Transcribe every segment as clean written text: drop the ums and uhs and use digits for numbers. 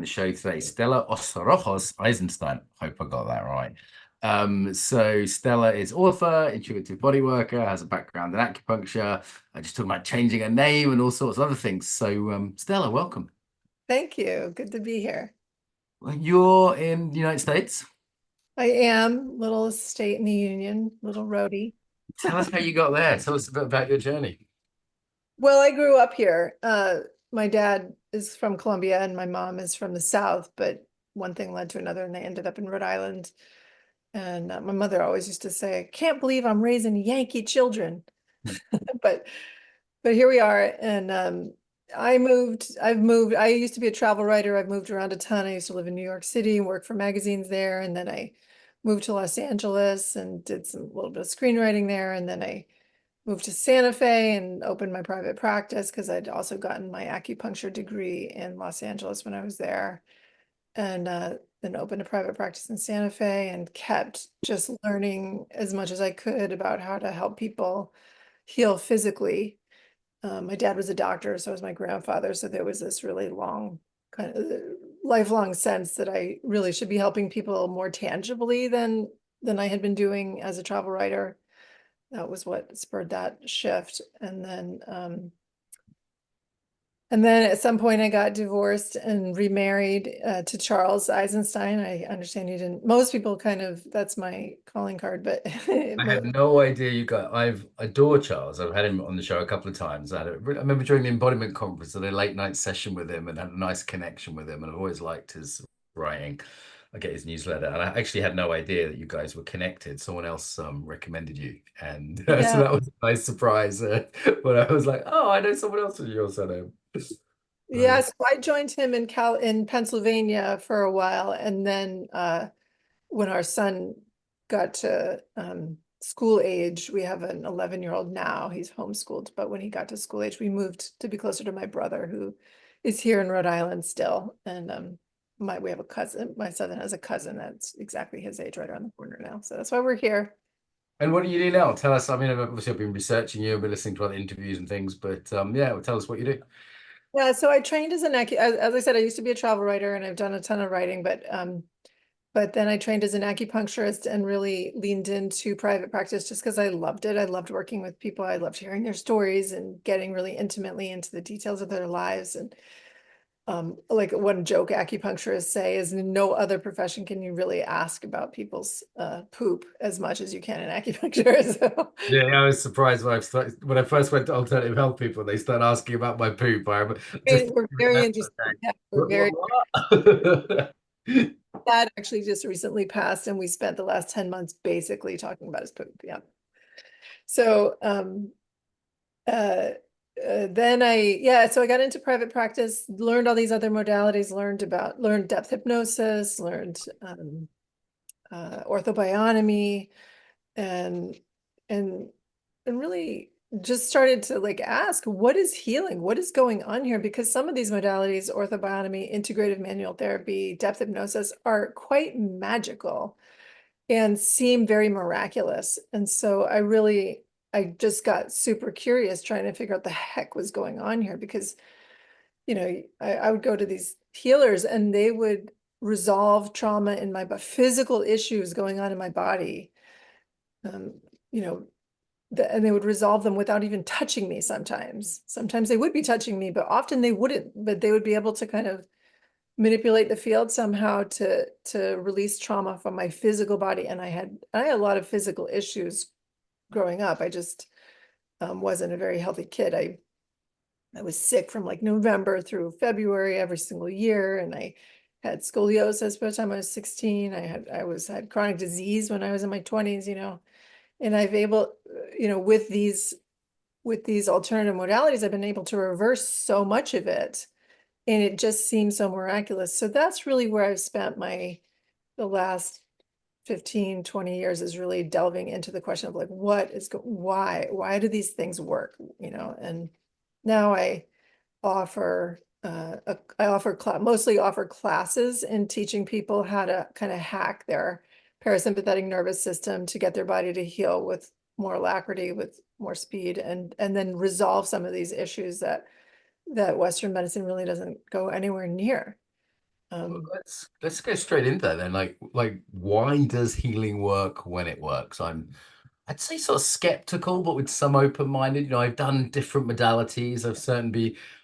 on the show today, Stella Osarojos Eisenstein. Hope I got that right. So Stella is author, intuitive bodyworker, has a background in acupuncture. I just talking about changing her name and all sorts of other things. So Stella, welcome. Thank you. Good to be here. Well, you're in the United States. I am little state in the union, little roadie. Tell us how you got there. Tell us a bit about your journey. Well, I grew up here. My dad is from Colombia and my mom is from the South, but one thing led to another and I ended up in Rhode Island. And my mother always used to say, I can't believe I'm raising Yankee children. But here we are. And I've moved. I used to be a travel writer. I've moved around a ton. I used to live in New York City and work for magazines there. And then I moved to Los Angeles and did a little bit of screenwriting there. And then I moved to Santa Fe and opened my private practice because I'd also gotten my acupuncture degree in Los Angeles when I was there. And then opened a private practice in Santa Fe and kept just learning as much as I could about how to help people heal physically. My dad was a doctor, so was my grandfather. So there was this really long kind of lifelong sense that I really should be helping people more tangibly than I had been doing as a travel writer. That was what spurred that shift. And then at some point I got divorced and remarried to Charles Eisenstein. I understand you didn't, most people kind of, that's my calling card, but I had no idea you got. I've adored Charles. I've had him on the show a couple of times. I remember during the Embodiment conference, I did a late night session with him and had a nice connection with him. And I've always liked his writing. I get his newsletter, and I actually had no idea that you guys were connected. Someone else recommended you, and so yeah. that was a nice surprise. When I was like, "Oh, I know someone else with your surname." Right. Yes, I joined him in Pennsylvania for a while, and then when our son got to school age, we have an 11-year-old now. He's homeschooled, but when he got to school age, we moved to be closer to my brother, who is here in Rhode Island still. And we have a cousin. My son has a cousin that's exactly his age, right around the corner now. So that's why we're here. And what do you do now? Tell us. I mean, obviously, I've been researching you, I've been listening to other interviews and things, but yeah, well, tell us what you do. Yeah, so I trained as as I said, I used to be a travel writer and I've done a ton of writing, but then I trained as an acupuncturist and really leaned into private practice just because I loved it. I loved working with people. I loved hearing their stories and getting really intimately into the details of their lives. And like one joke acupuncturists say is no other profession can you really ask about people's poop as much as you can in acupuncture. So Yeah, I was surprised when I first went to alternative health people, they start asking about my poop. I remember just we're very interested. Yeah, we're very what? dad actually just recently passed and we spent the last 10 months basically talking about his poop. Yeah. So uh, so I got into private practice, learned all these other modalities, learned depth hypnosis, learned ortho-bionomy, and and and really just started to like ask, what is healing? What is going on here? Because some of these modalities, ortho-bionomy, integrative manual therapy, depth hypnosis, are quite magical and seem very miraculous. And so I just got super curious trying to figure out the heck was going on here because, I would go to these healers and they would resolve trauma in my physical issues going on in my body. Um, you know, and they would resolve them without even touching me sometimes. Sometimes they would be touching me, but often they wouldn't, but they would be able to kind of manipulate the field somehow to release trauma from my physical body. And I had a lot of physical issues growing up. I just wasn't a very healthy kid. I was sick from like November through February every single year, and I had scoliosis by the time I was 16. I had chronic disease when I was in my 20s, and with these alternative modalities, I've been able to reverse so much of it. And it just seems so miraculous. So that's really where I've spent the last 15, 20 years is really delving into the question of like, why do these things work? And now I offer, mostly offer classes in teaching people how to kind of hack their parasympathetic nervous system to get their body to heal with more alacrity, with more speed, and then resolve some of these issues that Western medicine really doesn't go anywhere near. Um, Let's go straight into that then. Like why does healing work when it works? I'd say sort of skeptical, but with some open-minded. I've done different modalities.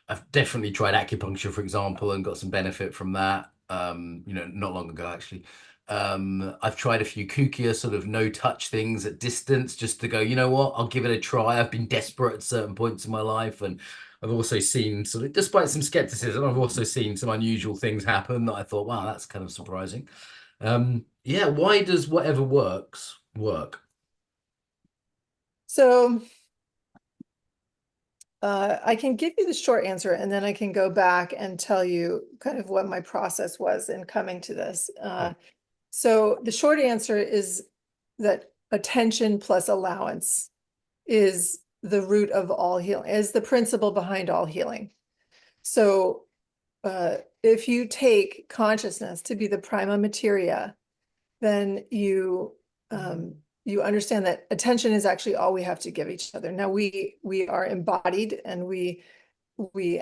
I've definitely tried acupuncture, for example, and got some benefit from that. Not long ago actually. I've tried a few kookier sort of no-touch things at distance just to go, you know what, I'll give it a try. I've been desperate at certain points in my life, and I've also seen sort of, despite some skepticism, I've also seen some unusual things happen that I thought, wow, that's kind of surprising. Yeah, why does whatever works work? so I can give you the short answer and then I can go back and tell you kind of what my process was in coming to this. So the short answer is that attention plus allowance is the root of all healing, is the principle behind all healing. So if you take consciousness to be the prima materia, then you understand that attention is actually all we have to give each other. Now we are embodied and we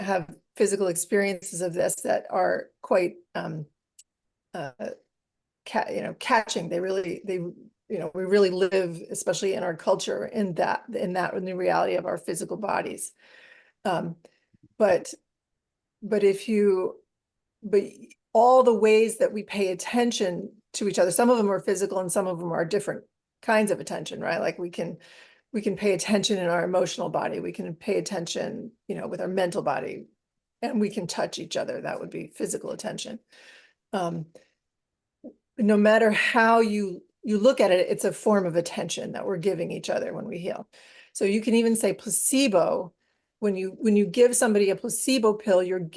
have physical experiences of this that are quite uh, catching. We really live, especially in our culture, in the reality of our physical bodies. Um, but but if you but all the ways that we pay attention to each other, some of them are physical and some of them are different kinds of attention, right? Like we can pay attention in our emotional body, we can pay attention, with our mental body, and we can touch each other. That would be physical attention. Um, no matter how you look at it, it's a form of attention that we're giving each other when we heal. So you can even say placebo. When you give somebody a placebo pill, you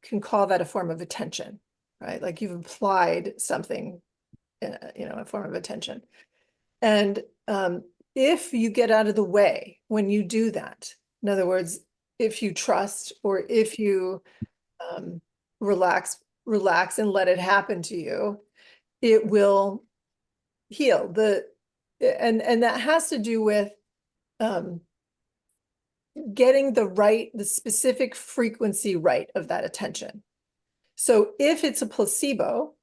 can call that a form of attention, right? Like you've applied something, a form of attention. And if you get out of the way when you do that, in other words, if you trust or if you um, relax and let it happen to you, it will heal. And that has to do with um, getting the specific frequency right of that attention. So if it's a placebo,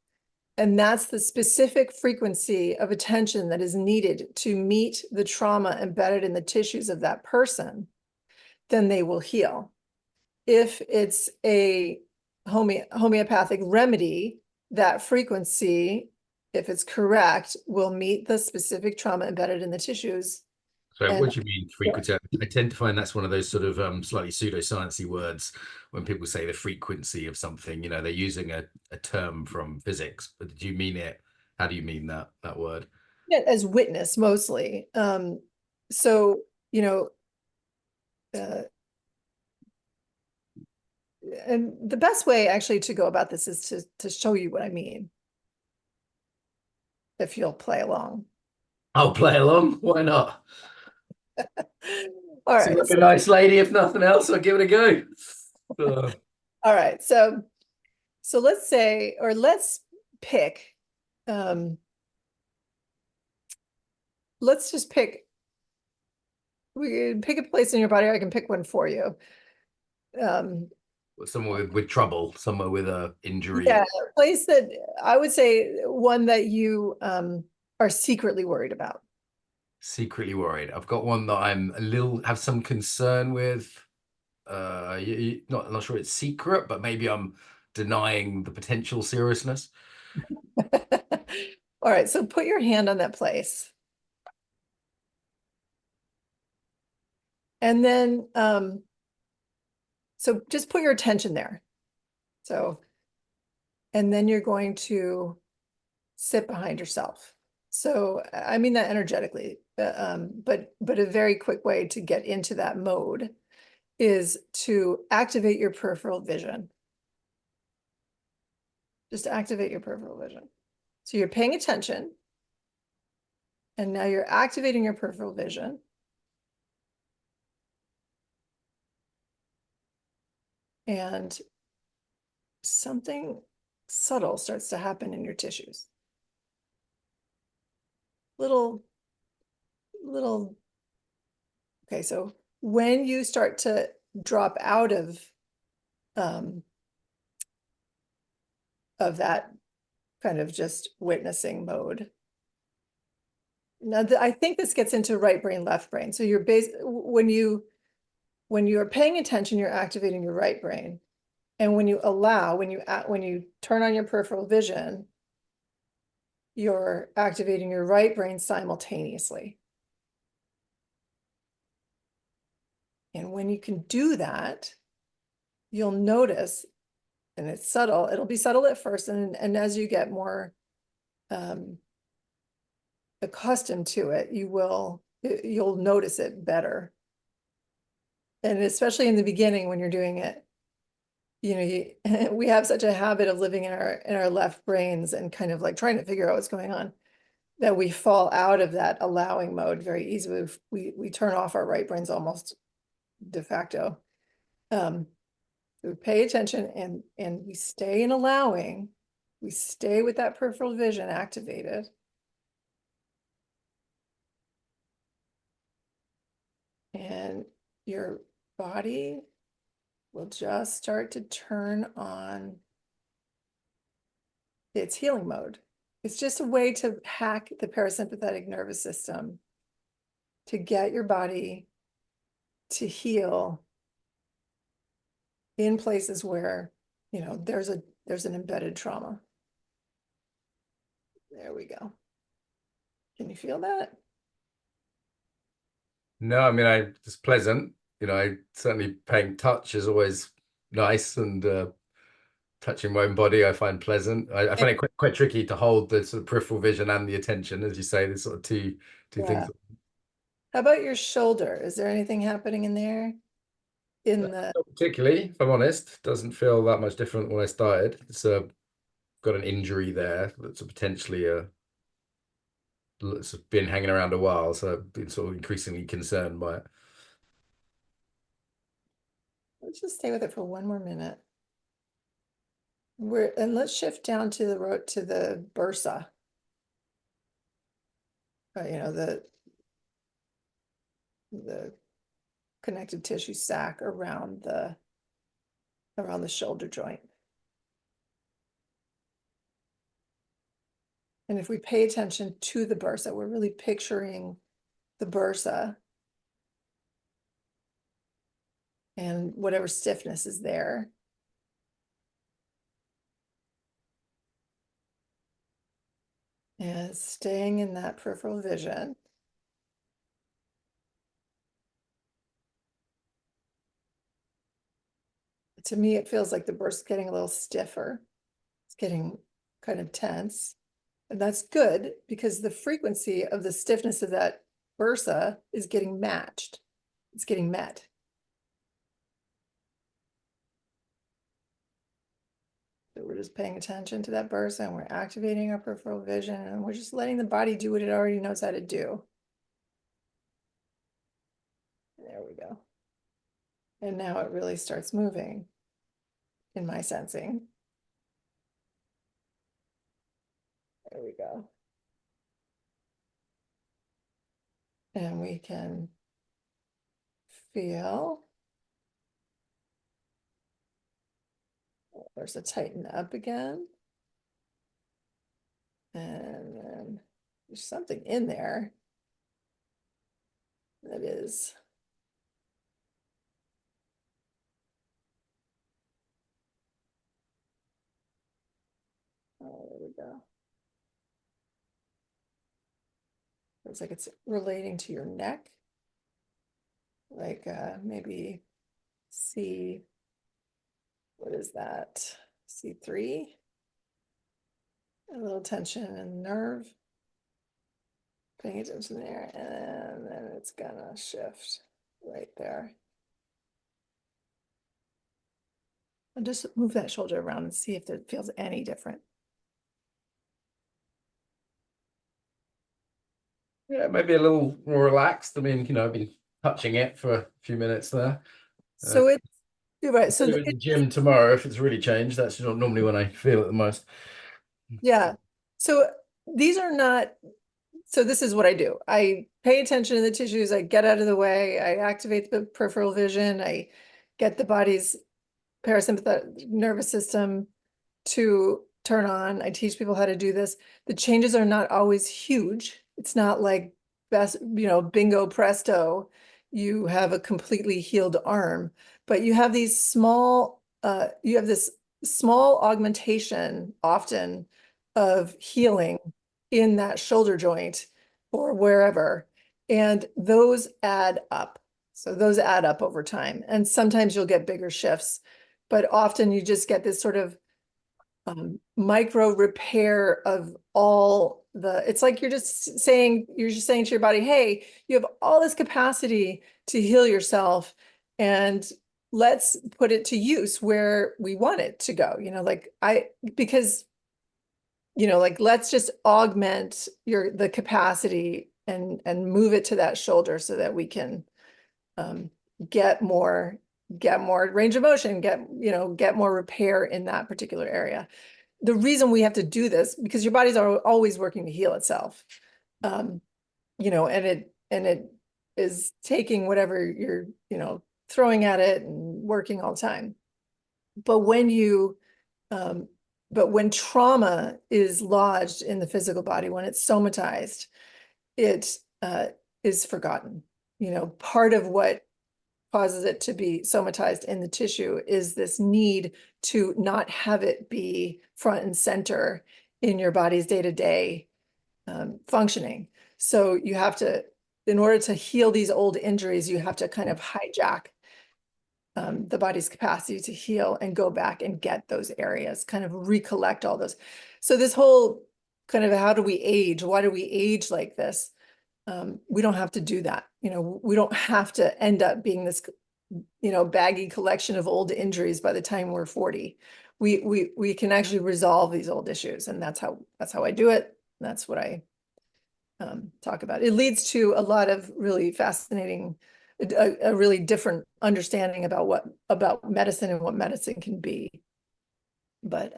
and that's the specific frequency of attention that is needed to meet the trauma embedded in the tissues of that person, then they will heal. If it's a homeopathic remedy, that frequency, if it's correct, will meet the specific trauma embedded in the tissues. So And what do you mean frequency? I tend to find that's one of those sort of slightly pseudosciencey words when people say the frequency of something, they're using a term from physics, but did you mean it? How do you mean that word? as witness mostly. So, uh, and the best way actually to go about this is to show you what I mean, if you'll play along. I'll play along. Why not? All Seems right. like a nice lady. If nothing else, I'll give it a go. Uh, All right. So let's say, or let's pick, um, let's just we can pick a place in your body, or I can pick one for you. Um, somewhere with trouble, somewhere with a injury. yeah, a place that I would say one that you are secretly worried about. Secretly worried. I've got one that I'm have some concern with. Not sure it's secret, but maybe I'm denying the potential seriousness. All right, so put your hand on that place. And then, so just put your attention there. So, and then you're going to sit behind yourself. So I mean that energetically, but a very quick way to get into that mode is to activate your peripheral vision. Just activate your peripheral vision. So you're paying attention, and now you're activating your peripheral vision. And something subtle starts to happen in your tissues. Little, little. Okay, so when you start to drop out of um, of that kind of just witnessing mode. Now, I think this gets into right brain, left brain. So you're when you're paying attention, you're activating your right brain. And when you allow, when you turn on your peripheral vision, you're activating your right brain simultaneously. And when you can do that, you'll notice, and it's subtle, it'll be subtle at first, and as you get more accustomed to it, you'll notice it better. And especially in the beginning when you're doing it, we have such a habit of living in our left brains and kind of like trying to figure out what's going on, that we fall out of that allowing mode very easily. We turn off our right brains almost de facto. We pay attention and we stay in allowing. We stay with that peripheral vision activated. And your body will just start to turn on its healing mode. It's just a way to hack the parasympathetic nervous system to get your body to heal in places where, there's an embedded trauma. There we go. Can you feel that? No, I mean, it's pleasant. I certainly paying touch is always nice, and touching my own body I find pleasant. I find it quite tricky to hold the sort of peripheral vision and the attention, as you say. There's sort of two things. How about your shoulder? Is there anything happening in there? Not particularly, if I'm honest. Doesn't feel that much different when I started. It's got an injury there that's potentially it's been hanging around a while, so I've been sort of increasingly concerned by it. Let's just stay with it for one more minute. And let's shift down to the bursa. The connective tissue sac around the shoulder joint. And if we pay attention to the bursa, we're really picturing the bursa and whatever stiffness is there. And staying in that peripheral vision. To me, it feels like the bursa is getting a little stiffer. It's getting kind of tense. And that's good because the frequency of the stiffness of that bursa is getting matched. It's getting met. So we're just paying attention to that bursa and we're activating our peripheral vision and we're just letting the body do what it already knows how to do. There we go. And now it really starts moving in my sensing. There we go. And we can feel. There's a tighten up again. And then there's something in there that is there we go. Looks like it's relating to your neck. Like maybe what is that? C3. A little tension in the nerve. Paying attention there, and then it's gonna shift right there. And just move that shoulder around and see if it feels any different. Yeah, maybe a little more relaxed. I mean, I've been touching it for a few minutes there. So you're right. So in the gym tomorrow, if it's really changed, that's not normally when I feel it the most. Yeah. So these are not, so this is what I do. I pay attention to the tissues, I get out of the way, I activate the peripheral vision, I get the body's parasympathetic nervous system to turn on. I teach people how to do this. The changes are not always huge. It's not like best, bingo presto, you have a completely healed arm, but you have these small, you have this small augmentation often of healing in that shoulder joint or wherever. And those add up. So those add up over time. And sometimes you'll get bigger shifts, but often you just get this sort of micro repair of all it's like you're just saying to your body, hey, you have all this capacity to heal yourself, and let's put it to use where we want it to go. Because let's just augment the capacity and move it to that shoulder so that we can get more range of motion, get more repair in that particular area. The reason we have to do this, because your body's always working to heal itself. And it is taking whatever you're, throwing at it and working all the time. But when trauma is lodged in the physical body, when it's somatized, it is forgotten. Part of what causes it to be somatized in the tissue is this need to not have it be front and center in your body's day-to-day functioning. So you have to, in order to heal these old injuries, you have to kind of hijack the body's capacity to heal and go back and get those areas, kind of recollect all those. So this whole kind of, how do we age? Why do we age like this? We don't have to do that. We don't have to end up being this, baggy collection of old injuries by the time we're 40. We can actually resolve these old issues, and that's how I do it. That's what I talk about. It leads to a lot of really fascinating, a really different understanding about medicine and what medicine can be. But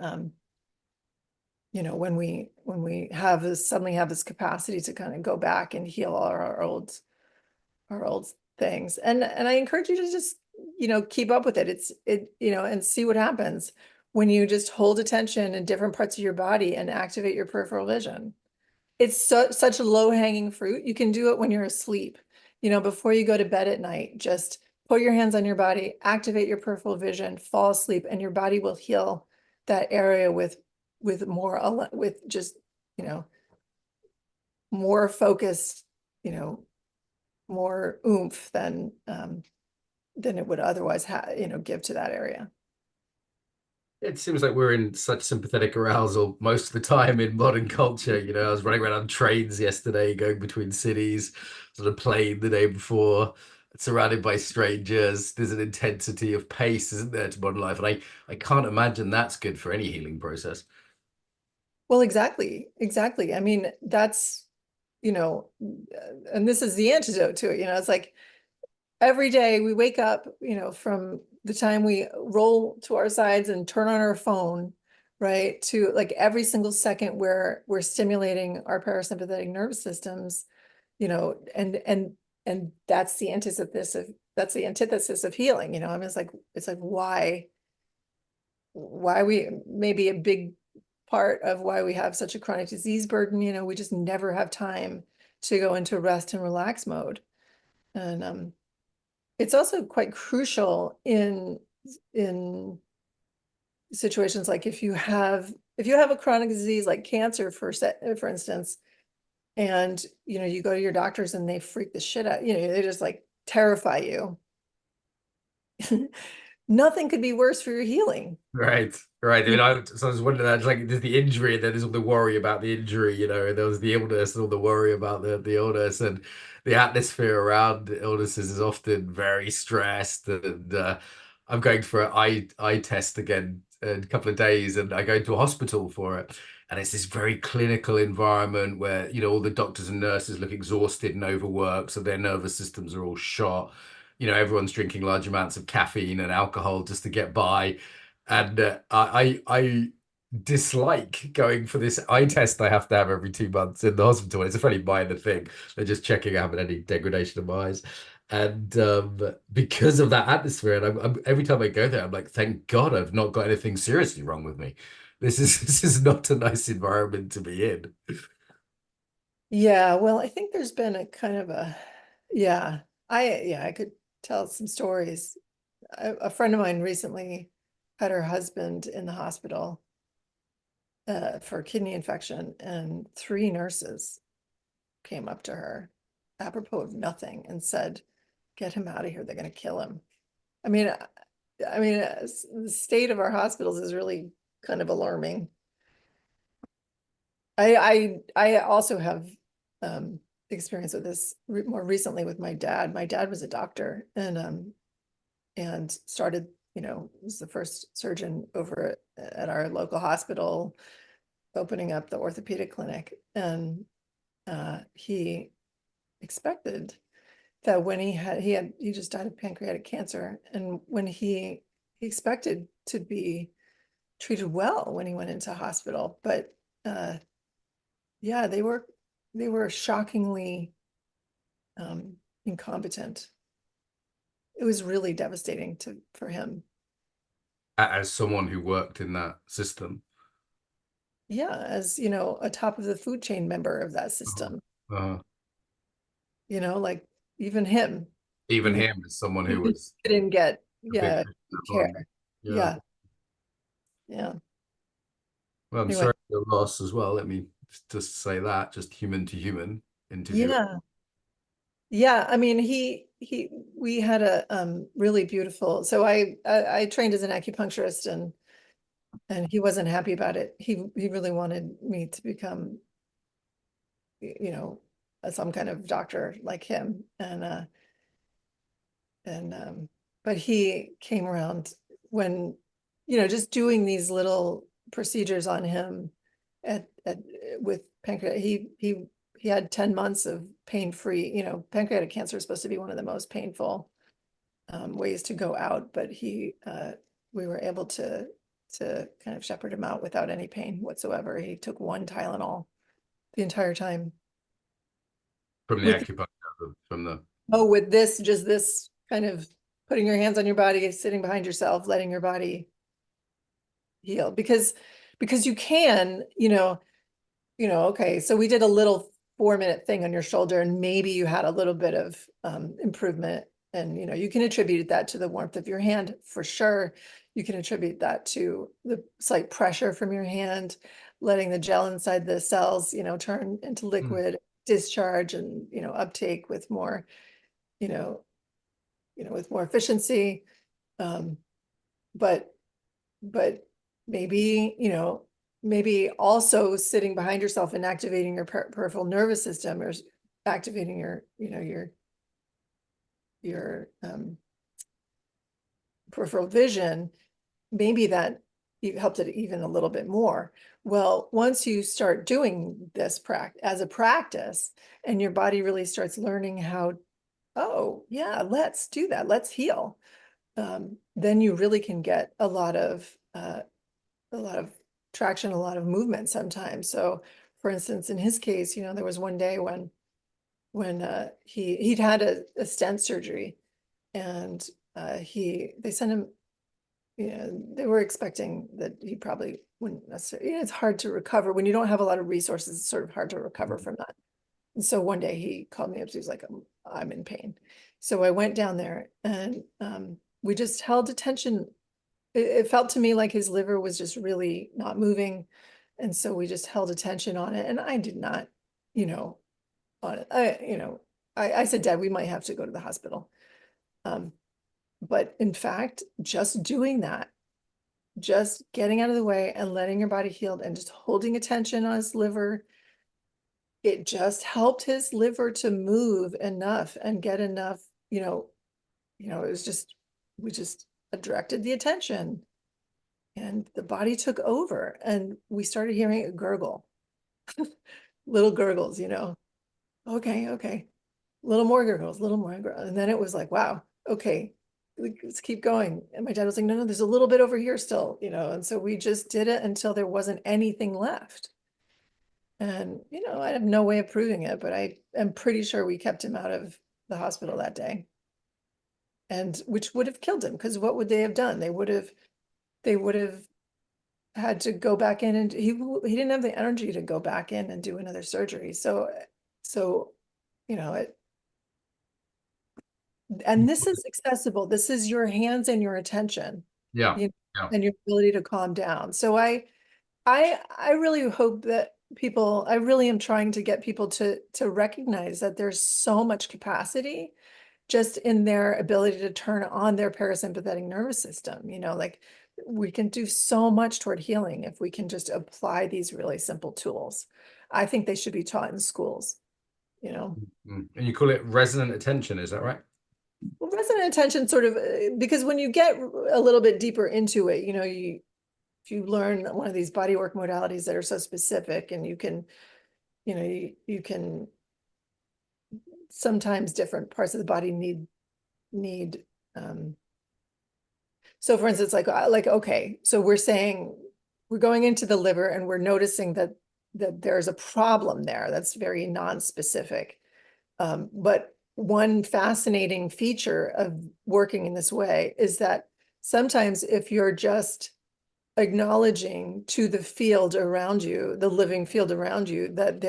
when we suddenly have this capacity to kind of go back and heal all our old things, and I encourage you to just keep up with it. And see what happens when you just hold attention in different parts of your body and activate your peripheral vision. It's such a low-hanging fruit. You can do it when you're asleep, before you go to bed at night. Just put your hands on your body, activate your peripheral vision, fall asleep, and your body will heal that area with just more focused, more oomph than it would otherwise give to that area. It seems like we're in such sympathetic arousal most of the time in modern culture. I was running around on trains yesterday, going between cities, on a plane the day before, surrounded by strangers. There's an intensity of pace, isn't there, to modern life? And I can't imagine that's good for any healing process. Well, exactly. I mean, that's, and this is the antidote to it. It's like every day we wake up, from the time we roll to our sides and turn on our phone, right, to like every single second where we're stimulating our parasympathetic nervous systems, and that's the antithesis of healing. I mean, it's like why we, maybe a big part of why we have such a chronic disease burden. We just never have time to go into rest and relax mode. And it's also quite crucial in situations like if you have a chronic disease like cancer, for instance, and you go to your doctors and they freak the shit out, they just like terrify you. Nothing could be worse for your healing. Right, right. I mean, I was wondering that, it's like there's the injury, and then there's all the worry about the injury, and there was the illness and all the worry about the illness, and the atmosphere around illnesses is often very stressed. And I'm going for an eye test again in a couple of days, and I go into a hospital for it, and it's this very clinical environment where all the doctors and nurses look exhausted and overworked, so their nervous systems are all shot. Everyone's drinking large amounts of caffeine and alcohol just to get by. And I dislike going for this eye test I have to have every 2 months in the hospital. It's a fairly minor thing. They're just checking I haven't any degradation of my eyes. And because of that atmosphere, and every time I go there, I'm like, thank God I've not got anything seriously wrong with me. this is not a nice environment to be in. Yeah, well, I think there's been a kind of a, yeah, I could tell some stories. A friend of mine recently had her husband in the hospital for kidney infection, and three nurses came up to her apropos of nothing and said, "Get him out of here. They're going to kill him." I mean, the state of our hospitals is really kind of alarming. I also have experience with this more recently with my dad. My dad was a doctor and started, was the first surgeon over at our local hospital, opening up the orthopedic clinic. And he expected that when he just died of pancreatic cancer. And when he expected to be treated well when he went into hospital. But yeah, they were shockingly incompetent. It was really devastating for him. As someone who worked in that system. Yeah, as a top of the food chain member of that Uh, system, uh, like even him, even even him as someone who even was didn't get, a bit yeah, care. on. Yeah. Yeah, yeah. Well, I'm Anyway, sorry for your loss as well. Let me just say that, just human to human interview. yeah. Yeah, I mean, we had a really beautiful. So I trained as an acupuncturist, and he wasn't happy about it. He really wanted me to become, you know, some kind of doctor like him, and but he came around when, just doing these little procedures on him at with pancreatic. He had 10 months of pain-free. Pancreatic cancer is supposed to be one of the most painful ways to go out, but we were able to kind of shepherd him out without any pain whatsoever. He took one Tylenol the entire time. From the With acupuncture, from the with this kind of putting your hands on your body, sitting behind yourself, letting your body heal, because you can, okay, so we did a little 4-minute thing on your shoulder, and maybe you had a little bit of improvement. And you can attribute that to the warmth of your hand for sure. You can attribute that to the slight pressure from your hand, letting the gel inside the cells, turn into Hmm. liquid, discharge, and uptake with more, you know, with more efficiency. Um, but but maybe, maybe also sitting behind yourself and activating your peripheral nervous system, or activating your peripheral vision, maybe that helped it even a little bit more. Well, once you start doing this as a practice, and your body really starts learning how, oh yeah, let's do that, let's heal, then you really can get a lot of traction, a lot of movement sometimes. So for instance, in his case, there was one day when he'd had a stent surgery, and they sent him, they were expecting that he probably wouldn't necessarily, it's hard to recover when you don't have a lot of resources. It's sort of hard to recover from that. And so one day he called me up. He was like, I'm in pain. So I went down there, and we just held attention. It felt to me like his liver was just really not moving. And so we just held attention on it. And I did not, you know, on it. I said, Dad, we might have to go to the hospital. Um, but in fact, just doing that, just getting out of the way and letting your body heal, and just holding attention on his liver, it just helped his liver to move enough and get enough, it was just, we just directed the attention, and the body took over, and we started hearing a gurgle, little gurgles, okay, okay, little more gurgles, little more gurgles. And then it was like, wow, okay, let's keep going. And my dad was like, no, no, there's a little bit over here still, and so we just did it until there wasn't anything left. And I have no way of proving it, but I am pretty sure we kept him out of the hospital that day, and which would have killed him, because what would they have done? They would have had to go back in, and he didn't have the energy to go back in and do another surgery. So you know it, and this is accessible. This is your hands and your attention, Yeah. you know, Yeah. and your ability to calm down. So I really hope that people, I really am trying to get people to recognize that there's so much capacity just in their ability to turn on their parasympathetic nervous system. Like we can do so much toward healing if we can just apply these really simple tools. I think they should be taught in schools. And you call it resonant attention, is that right? Well, resonant attention sort of, because when you get a little bit deeper into it, if you learn one of these bodywork modalities that are so specific, and you can sometimes different parts of the body need so for instance, okay, so we're saying we're going into the liver and we're noticing that there's a problem there that's very non-specific. But one fascinating feature of working in this way is that sometimes if you're just acknowledging to the field around you, the living field around you, that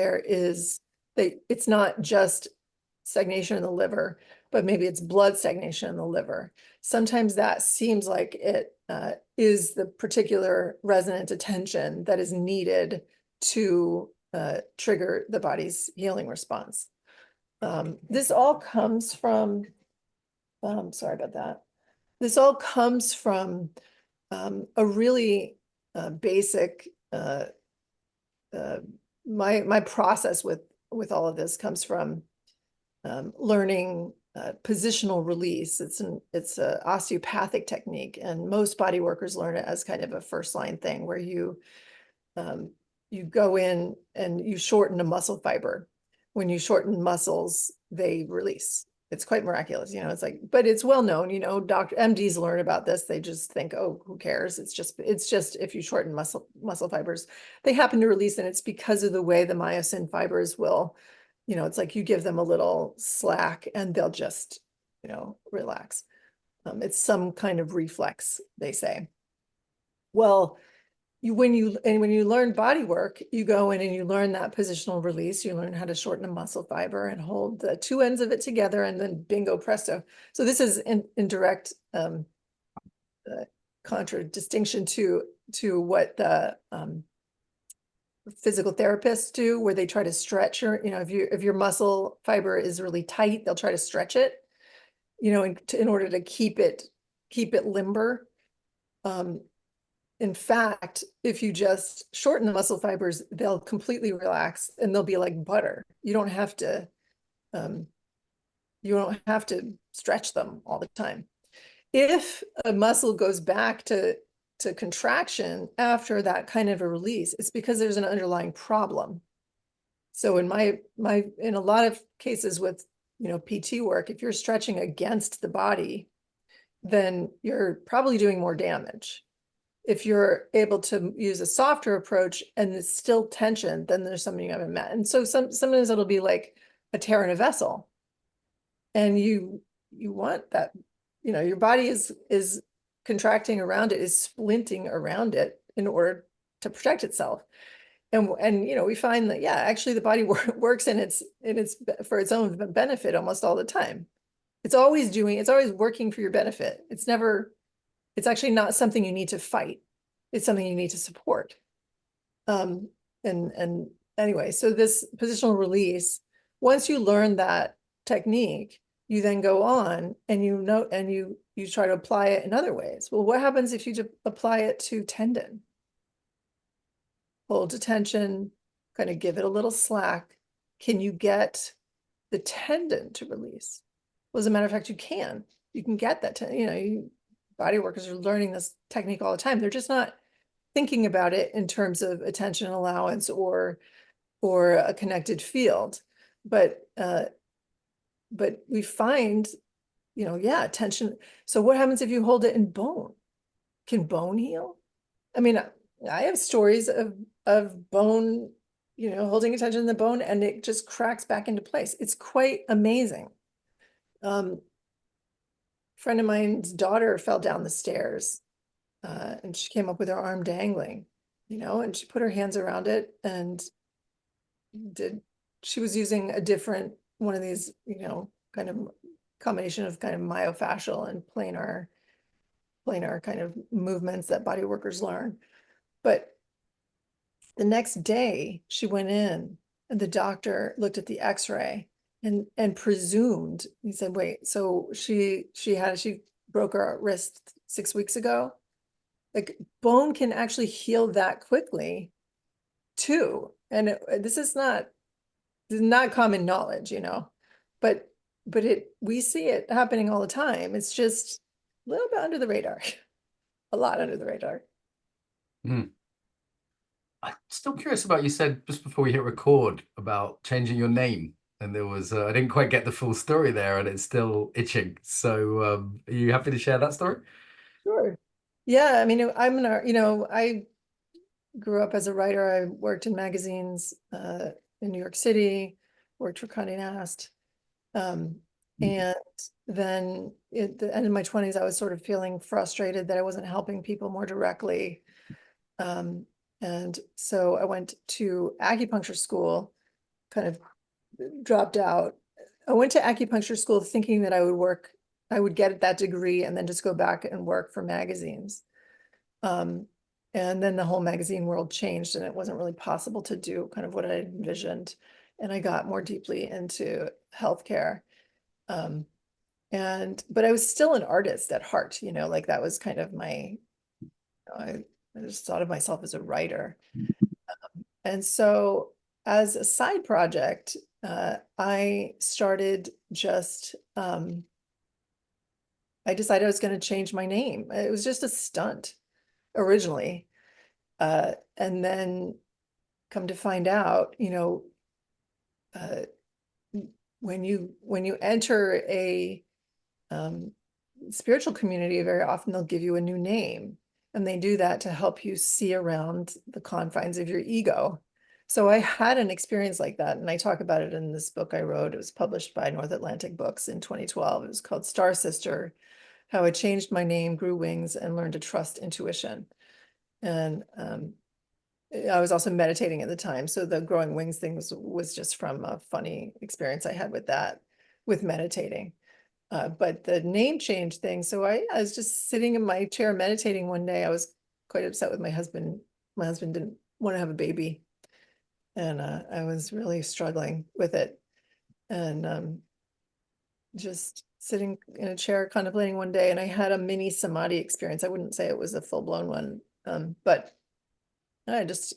it's not just stagnation in the liver, but maybe it's blood stagnation in the liver. Sometimes that seems like it is the particular resonant attention that is needed to trigger the body's healing response. This all comes from, sorry about that. This all comes from a really basic, my process with all of this comes from learning positional release. It's a osteopathic technique, and most body workers learn it as kind of a first line thing where you go in and you shorten a muscle fiber. When you shorten muscles, they release. It's quite miraculous, it's like, but it's well known, doctor MDs learn about this. They just think, oh, who cares? It's just if you shorten muscle fibers, they happen to release, and it's because of the way the myosin fibers will, it's like you give them a little slack and they'll just, relax. It's some kind of reflex, they say. Well, when you learn body work, you go in and you learn that positional release. You learn how to shorten a muscle fiber and hold the two ends of it together, and then bingo presto. So this is in direct contradistinction to what the physical therapists do, where they try to stretch if your muscle fiber is really tight, they'll try to stretch it, in order to keep it limber. In fact, if you just shorten the muscle fibers, they'll completely relax and they'll be like butter. You don't have to stretch them all the time. If a muscle goes back to contraction after that kind of a release, it's because there's an underlying problem. So in a lot of cases with PT work, if you're stretching against the body, then you're probably doing more damage. If you're able to use a softer approach and it's still tension, then there's something you haven't met. And so sometimes it'll be like a tear in a vessel, and you want that, your body is contracting around it, is splinting around it in order to protect itself. And we find that, yeah, actually the body works in its for its own benefit almost all the time. It's always working for your benefit. It's actually not something you need to fight. It's something you need to support. And anyway, so this positional release, once you learn that technique, you then go on and you try to apply it in other ways. Well, what happens if you apply it to tendon? Hold tension, kind of give it a little slack. Can you get the tendon to release? Well, as a matter of fact, you can get that, body workers are learning this technique all the time. They're just not thinking about it in terms of attention allowance or a connected field. But we find, yeah, tension. So what happens if you hold it in bone? Can bone heal? I mean, I have stories of bone, holding attention in the bone, and it just cracks back into place. It's quite amazing. Friend of mine's daughter fell down the stairs, and she came up with her arm dangling. and she put her hands around it and did, she was using a different one of these, kind of combination of kind of myofascial and planar kind of movements that body workers learn. But the next day she went in and the doctor looked at the x-ray and presumed, he said, wait, so she broke her wrist 6 weeks ago. Like bone can actually heal that quickly too. And this is not common knowledge, but we see it happening all the time. It's just a little bit under the radar, a lot under the radar. Mm. I'm still curious about, you said just before we hit record about changing your name, and there was I didn't quite get the full story there, and it's still itching. So are you happy to share that story? Sure. Yeah, I mean, I grew up as a writer. I worked in magazines in New York City, worked for Condé Nast. And then at the end of my 20s, I was sort of feeling frustrated that I wasn't helping people more directly. And so I went to acupuncture school, kind of dropped out. I went to acupuncture school thinking that I would get that degree and then just go back and work for magazines. Um, and then the whole magazine world changed and it wasn't really possible to do kind of what I envisioned. And I got more deeply into healthcare. Um, but I was still an artist at heart, like that was kind of I just thought of myself as a writer. And so as a side project, I started I decided I was going to change my name. It was just a stunt originally. And then come to find out, uh, when you enter a um, spiritual community, very often they'll give you a new name, and they do that to help you see around the confines of your ego. So I had an experience like that, and I talk about it in this book I wrote. It was published by North Atlantic Books in 2012. It was called Star Sister: How I Changed My Name, Grew Wings, and Learned to Trust Intuition. And I was also meditating at the time. So the growing wings thing was just from a funny experience I had with that, with meditating. But the name change thing. So I was just sitting in my chair meditating one day. I was quite upset with my husband. My husband didn't want to have a baby. And I was really struggling with it. And just sitting in a chair contemplating one day. And I had a mini samadhi experience. I wouldn't say it was a full-blown one. But I just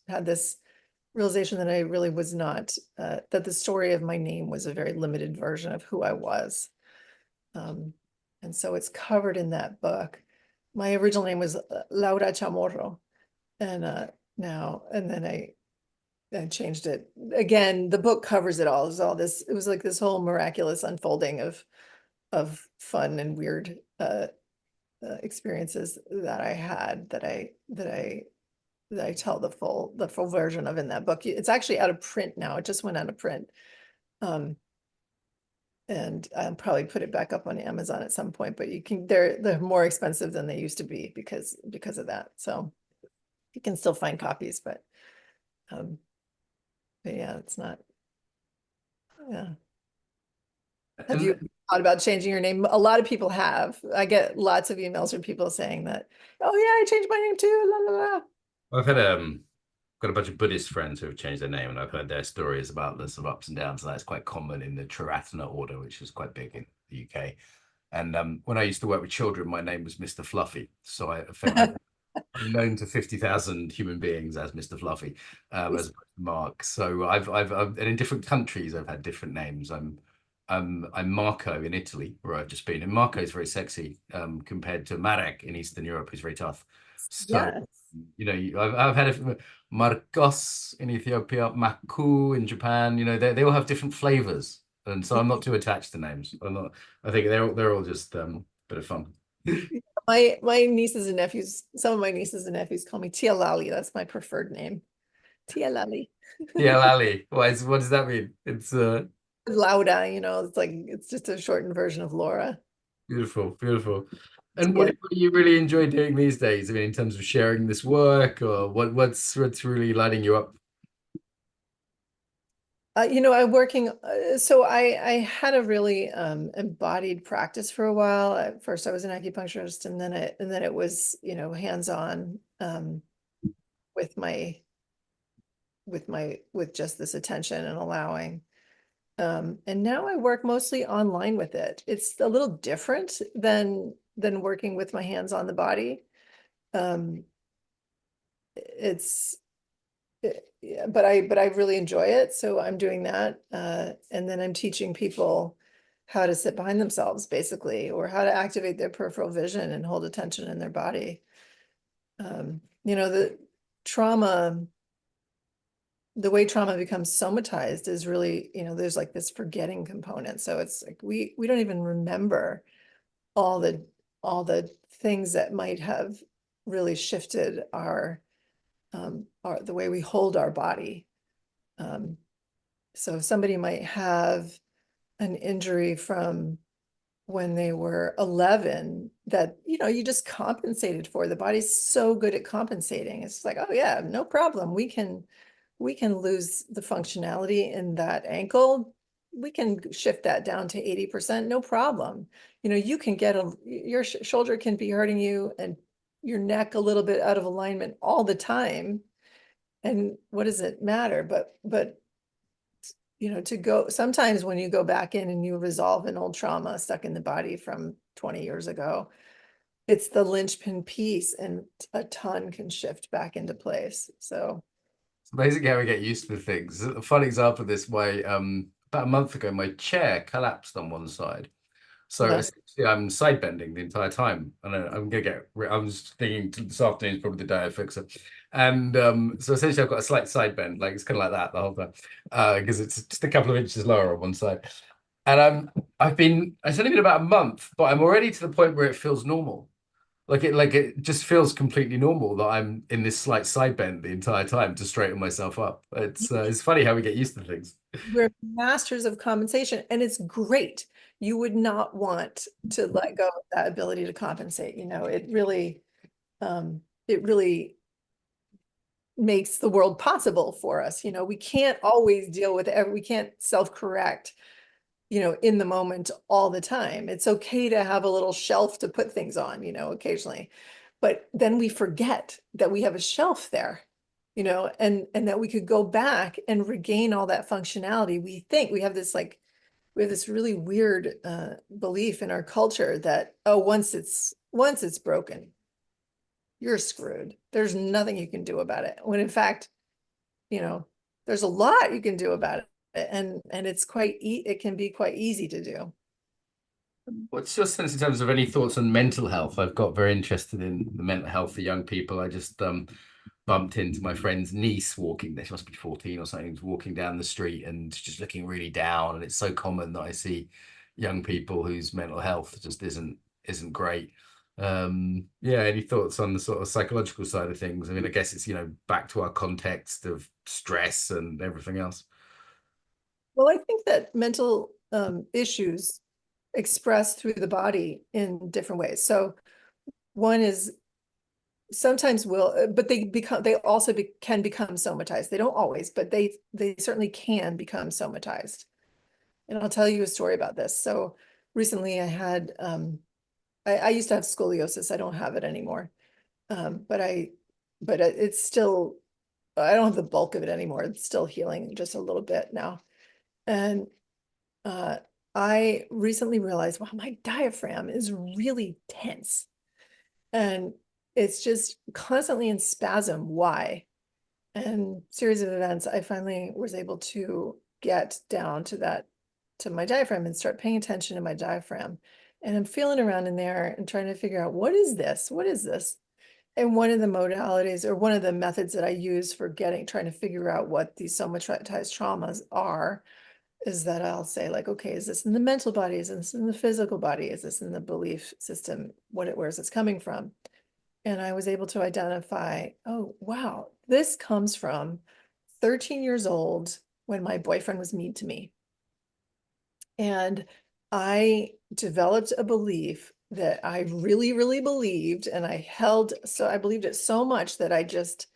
had this realization that I really was not, that the story of my name was a very limited version of who I was. And so it's covered in that book. My original name was Laura Chamorro, and then I changed it again. The book covers it all. It was like this whole miraculous unfolding of fun and weird experiences that I had that I tell the full version of in that book. It's actually out of print now. It just went out of print. Um, and I'll probably put it back up on Amazon at some point, but they're more expensive than they used to be because of that. So you can still find copies, um, but yeah, it's not. Yeah. Have you And thought about changing your name? A lot of people have. I get lots of emails from people saying that, oh yeah, I changed my name too. La la la. I've had got a bunch of Buddhist friends who have changed their name, and I've heard their stories about the sort of ups and downs, and that's quite common in the Triratna order, which is quite big in the UK. And when I used to work with children, my name was Mr. Fluffy, so I'm known to 50,000 human beings as Mr. Fluffy, as opposed to Mark. So and in different countries, I've had different names. I'm Marco in Italy, where I've just been, and Marco is very sexy compared to Marek in Eastern Europe, who's very tough. So Yes. I've had Marcos in Ethiopia, Maku in Japan. They all have different flavors, and so I'm not too attached to names. I'm not. I think they're all just a bit of fun. My nieces and nephews, some of my nieces and nephews call me Tia Lali. That's my preferred name. Tia Lali. Yeah, Lally. What does that mean? It's Lauda, it's just a shortened version of Laura. beautiful, beautiful. And what do you really enjoy doing these days? I mean, in terms of sharing this work, or what's really lighting you up? I'm working, so I had a really embodied practice for a while. At first I was an acupuncturist, and then it was, hands-on with with just this attention and allowing. And now I work mostly online with it. It's a little different than working with my hands on the body. Um, it's yeah, but I really enjoy it. So I'm doing that. And then I'm teaching people how to sit behind themselves, basically, or how to activate their peripheral vision and hold attention in their body. The trauma, the way trauma becomes somatized is really, there's like this forgetting component. So it's like we don't even remember all the things that might have really shifted our the way we hold our body. Um, so somebody might have an injury from when they were 11 that, you just compensated for. The body's so good at compensating. It's like, oh yeah, no problem. We can lose the functionality in that ankle. We can shift that down to 80%, no problem. You can get your shoulder can be hurting you and your neck a little bit out of alignment all the time. And what does it matter? But to go sometimes when you go back in and you resolve an old trauma stuck in the body from 20 years ago, it's the linchpin piece and a ton can shift back into place. So It's amazing how we get used to things. A fun example of this way, about a month ago, my chair collapsed on one side. So yeah. essentially, I'm side bending the entire time, and I'm gonna get. I'm just thinking this afternoon is probably the day I fix it. And so essentially, I've got a slight side bend, like it's kind of like that the whole time, because it's just a couple of inches lower on one side. And it's only been about a month, but I'm already to the point where it feels normal. Like it just feels completely normal that I'm in this slight side bend the entire time to straighten myself up. It's funny how we get used to things. We're masters of compensation and it's great. You would not want to let go of that ability to compensate. It really makes the world possible for us. We can't always deal with we can't self-correct, in the moment all the time. It's okay to have a little shelf to put things on, occasionally. But then we forget that we have a shelf there, and that we could go back and regain all that functionality. We have this really weird belief in our culture that, oh, once it's broken, you're screwed. There's nothing you can do about it. When in fact, you know, there's a lot you can do about it. And it can be quite easy to do. What's your sense in terms of any thoughts on mental health? I've got very interested in the mental health of young people. I just bumped into my friend's niece walking there. She must be 14 or something, walking down the street and just looking really down. And it's so common that I see young people whose mental health just isn't great. Yeah, any thoughts on the sort of psychological side of things? I mean, I guess it's, back to our context of stress and everything else. Well, I think that mental issues express through the body in different ways. So one is sometimes but they also can become somatized. They don't always, but they certainly can become somatized. And I'll tell you a story about this. So recently I had I used to have scoliosis. I don't have it anymore. But it's still, I don't have the bulk of it anymore. It's still healing just a little bit now. And uh, I recently realized, wow, my diaphragm is really tense and it's just constantly in spasm. Why? And series of events, I finally was able to get down to my diaphragm and start paying attention to my diaphragm. And I'm feeling around in there and trying to figure out, what is this? What is this? And one of the modalities or one of the methods that I use for trying to figure out what these somatized traumas are is that I'll say, like, okay, is this in the mental body? Is this in the physical body? Is this in the belief system? Where is this coming from? And I was able to identify, oh, wow, this comes from 13 years old when my boyfriend was mean to me. And I developed a belief that I really, really believed, and I believed it so much that I just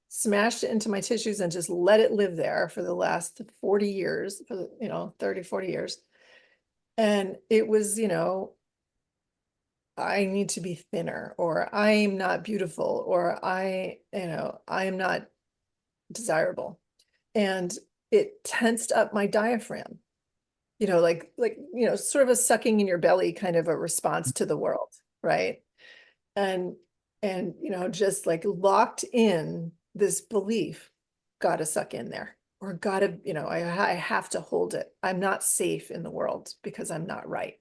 smashed it into my tissues and just let it live there for the last 40 years, 30, 40 years. And it was, I need to be thinner, or I'm not beautiful, or I am not desirable. And it tensed up my diaphragm, sort of a sucking in your belly kind of a response to the world, right? And just like locked in this belief, gotta suck in there, or gotta, I have to hold it. I'm not safe in the world because I'm not right.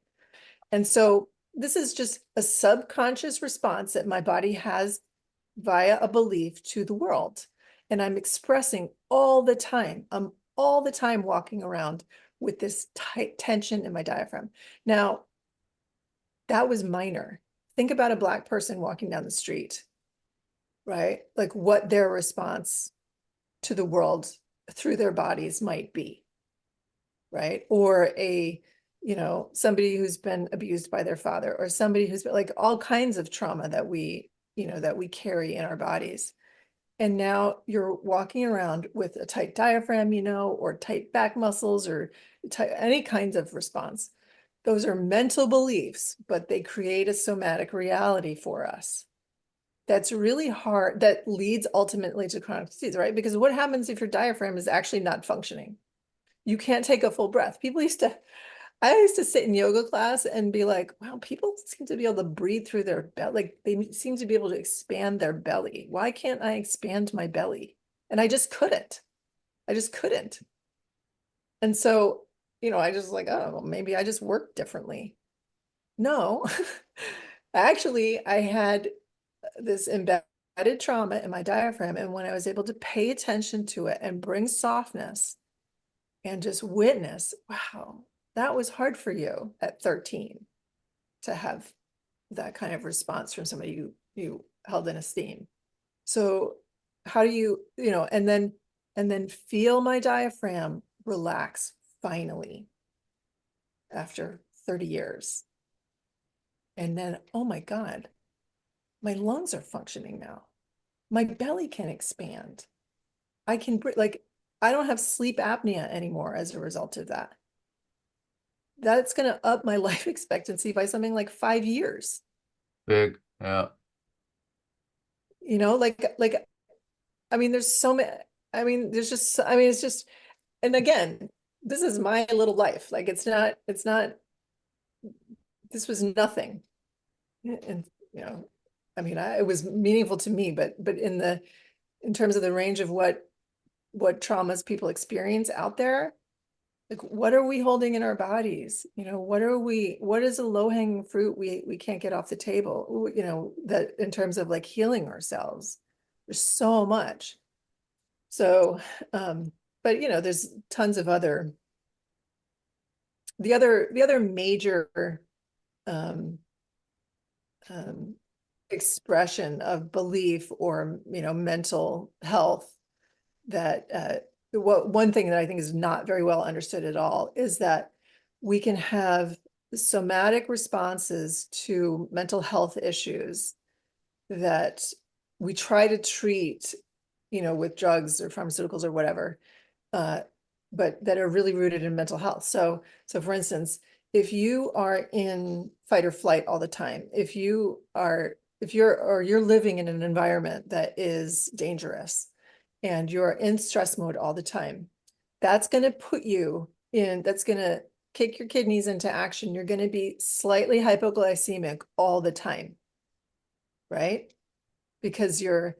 And so this is just a subconscious response that my body has via a belief to the world. And I'm expressing all the time. I'm all the time walking around with this tight tension in my diaphragm. Now, that was minor. Think about a Black person walking down the street, right? Like what their response to the world through their bodies might be, right? Or somebody who's been abused by their father, or somebody who's been, like, all kinds of trauma that we carry in our bodies. And now you're walking around with a tight diaphragm, or tight back muscles, or any kinds of response. Those are mental beliefs, but they create a somatic reality for us. That's really hard. That leads ultimately to chronic disease, right? Because what happens if your diaphragm is actually not functioning? You can't take a full breath. I used to sit in yoga class and be like, wow, people seem to be able to breathe through their belly. Like they seem to be able to expand their belly. Why can't I expand my belly? And I just couldn't. I just couldn't. And so, I just like, oh, well, maybe I just work differently. No, actually, I had this embedded trauma in my diaphragm. And when I was able to pay attention to it and bring softness and just witness, wow, that was hard for you at 13 to have that kind of response from somebody you held in esteem. So how do and then feel my diaphragm relax finally after 30 years. And then, oh my God, my lungs are functioning now. My belly can expand. I can like, I don't have sleep apnea anymore as a result of that. That's going to up my life expectancy by something like 5 years. Big. Yeah. I mean, there's so many, I mean, it's just, and again, this is my little life. Like, this was nothing. And, I mean, it was meaningful to me, but in terms of the range of what traumas people experience out there, like, what are we holding in our bodies? What is a low-hanging fruit we can't get off the table, that in terms of like healing ourselves? There's so much. So, but there's tons of the other major um, um, expression of belief or mental health that one thing that I think is not very well understood at all is that we can have somatic responses to mental health issues that we try to treat, with drugs or pharmaceuticals or whatever, but that are really rooted in mental health. So for instance, if you are in fight or flight all the time, if you're living in an environment that is dangerous and you're in stress mode all the time, that's going to kick your kidneys into action. You're going to be slightly hypoglycemic all the time, right? Because your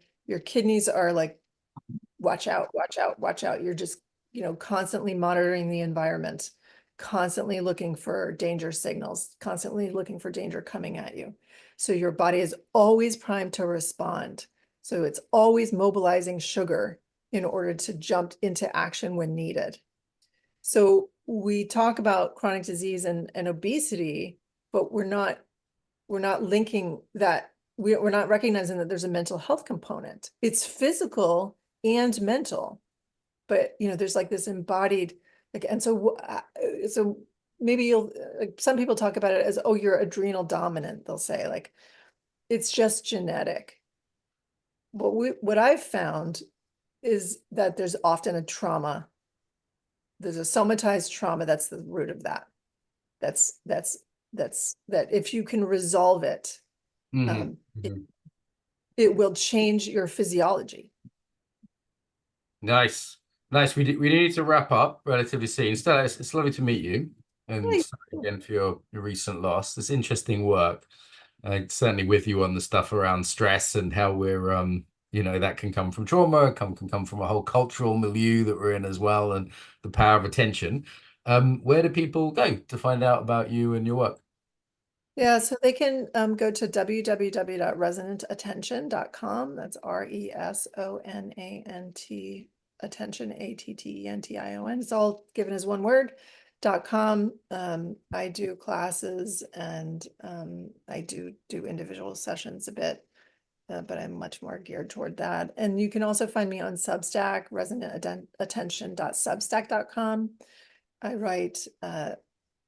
kidneys are like, watch out, watch out, watch out. You're just, constantly monitoring the environment, constantly looking for danger signals, constantly looking for danger coming at you. So your body is always primed to respond. So it's always mobilizing sugar in order to jump into action when needed. So we talk about chronic disease and obesity, but we're not linking that. We're not recognizing that there's a mental health component. It's physical and mental, but there's like this embodied, like, and so maybe you'll, like, some people talk about it as, oh, you're adrenal dominant. They'll say like, it's just genetic. But what I've found is that there's often a trauma. There's a somatized trauma that's the root of that. That's that if you can resolve it, Hmm. um, it will change your physiology. Nice. Nice. We need to wrap up relatively soon. Stella, it's lovely to meet you. And Right. sorry again for your recent loss. It's interesting work. Certainly with you on the stuff around stress and how we're that can come from trauma, can come from a whole cultural milieu that we're in as well, and the power of attention. Where do people go to find out about you and your work? Yeah, so they can go to www.resonantattention.com. That's RESONANT attention, ATTENTION. It's all given as one word. .com. I do classes and I do individual sessions a bit, but I'm much more geared toward that. And you can also find me on Substack, resonantattention.substack.com. I write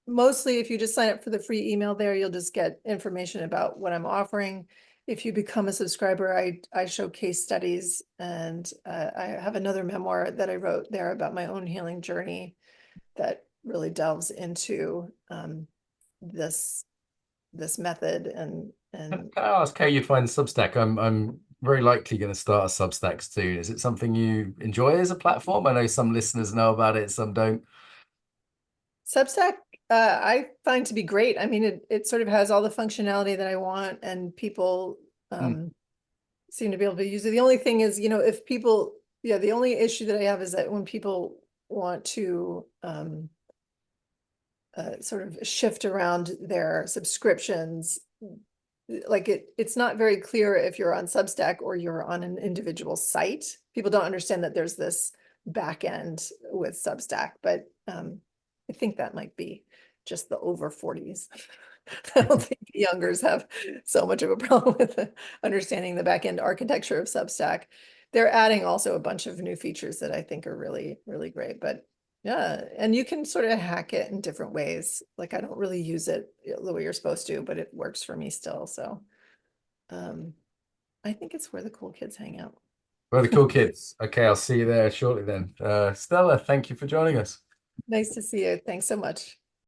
mostly, if you just sign up for the free email there, you'll just get information about what I'm offering. If you become a subscriber, I show case studies, and I have another memoir that I wrote there about my own healing journey that really delves into this method and Can I ask how you find Substack? I'm very likely going to start a Substack soon. Is it something you enjoy as a platform? I know some listeners know about it, some don't. Substack. I find to be great. I mean, it sort of has all the functionality that I want, and people Mm. seem to be able to use it. The only thing is, if people, yeah, the only issue that I have is that when people want to sort of shift around their subscriptions, like it's not very clear if you're on Substack or you're on an individual site. People don't understand that there's this back end with Substack, but I think that might be just the over 40s. I don't think the youngers have so much of a problem with understanding the back end architecture of Substack. They're adding also a bunch of new features that I think are really, really great. But yeah, and you can sort of hack it in different ways. Like I don't really use it the way you're supposed to, but it works for me still. So um, I think it's where the cool kids hang out. Well, the cool kids. Okay, I'll see you there shortly then. Stella, thank you for joining us. Nice to see you. Thanks so much.